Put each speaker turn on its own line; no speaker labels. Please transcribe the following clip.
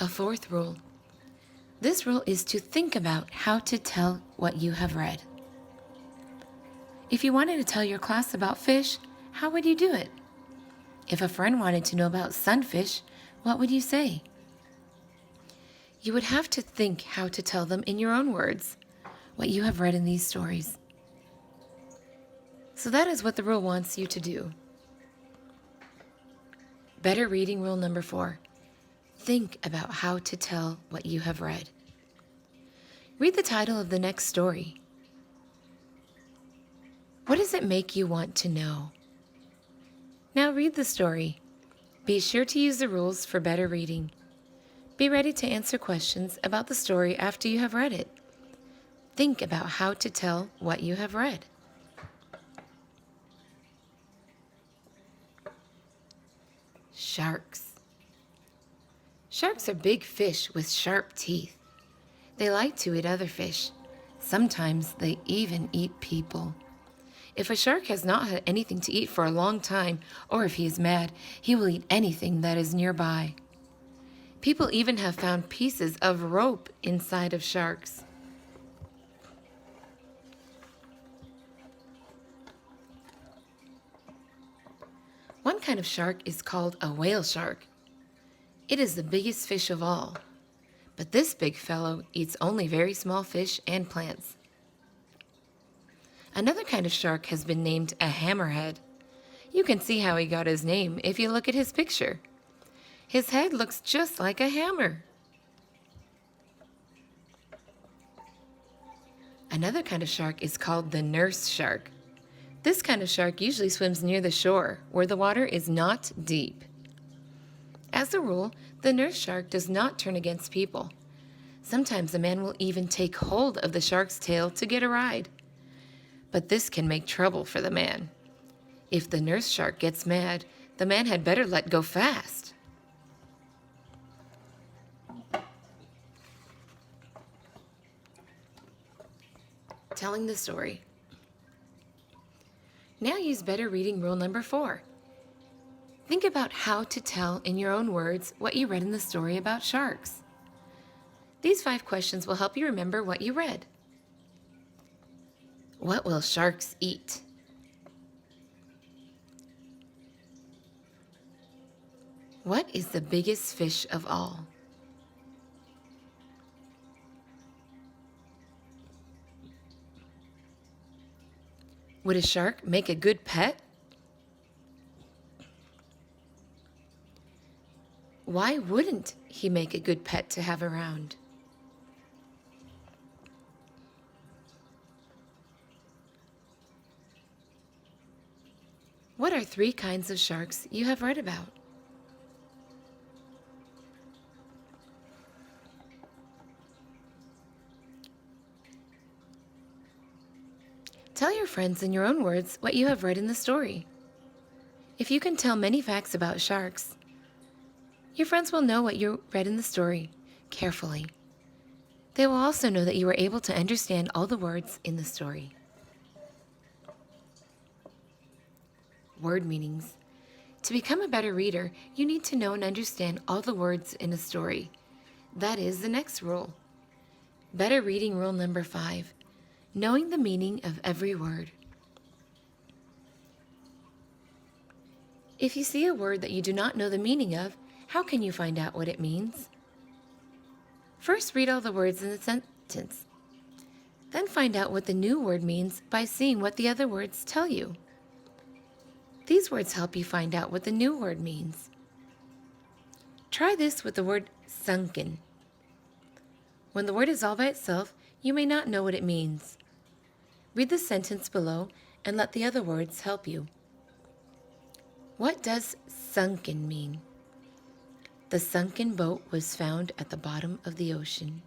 A fourth rule. This rule is to think about how to tell what you have read. If you wanted to tell your class about fish, how would you do it? If a friend wanted to know about sunfish, what would you say? You would have to think how to tell them in your own words, what you have read in these stories. So that is what the rule wants you to do. Better reading rule number 4. Think about how to tell what you have read. Read the title of the next story. What does it make you want to know? Now read the story. Be sure to use the rules for better reading. Be ready to answer questions about the story after you have read it. Think about how to tell what you have read. Sharks. Sharks are big fish with sharp teeth. They like to eat other fish. Sometimes they even eat people. If a shark has not had anything to eat for a long time, or if he is mad, he will eat anything that is nearby. People even have found pieces of rope inside of sharks. One kind of shark is called a whale shark. It is the biggest fish of all, but this big fellow eats only very small fish and plants. Another kind of shark has been named a hammerhead. You can see how he got his name if you look at his picture. His head looks just like a hammer. Another kind of shark is called the nurse shark. This kind of shark usually swims near the shore, where the water is not deep. As a rule, the nurse shark does not turn against people. Sometimes a man will even take hold of the shark's tail to get a ride. But this can make trouble for the man. If the nurse shark gets mad, the man had better let go fast. Telling the story. Now use better reading rule number 4. Think about how to tell in your own words what you read in the story about sharks. These 5 questions will help you remember what you read. What will sharks eat? What is the biggest fish of all? Would a shark make a good pet? Why wouldn't he make a good pet to have around? What are 3 kinds of sharks you have read about? Tell your friends in your own words what you have read in the story. If you can tell many facts about sharks, your friends will know what you read in the story carefully. They will also know that you were able to understand all the words in the story. Word meanings. To become a better reader, you need to know and understand all the words in a story. That is the next rule. Better reading rule number 5. Knowing the meaning of every word. If you see a word that you do not know the meaning of, how can you find out what it means? First, read all the words in the sentence. Then find out what the new word means by seeing what the other words tell you. These words help you find out what the new word means. Try this with the word sunken. When the word is all by itself, you may not know what it means. Read the sentence below and let the other words help you. What does sunken mean? The sunken boat was found at the bottom of the ocean.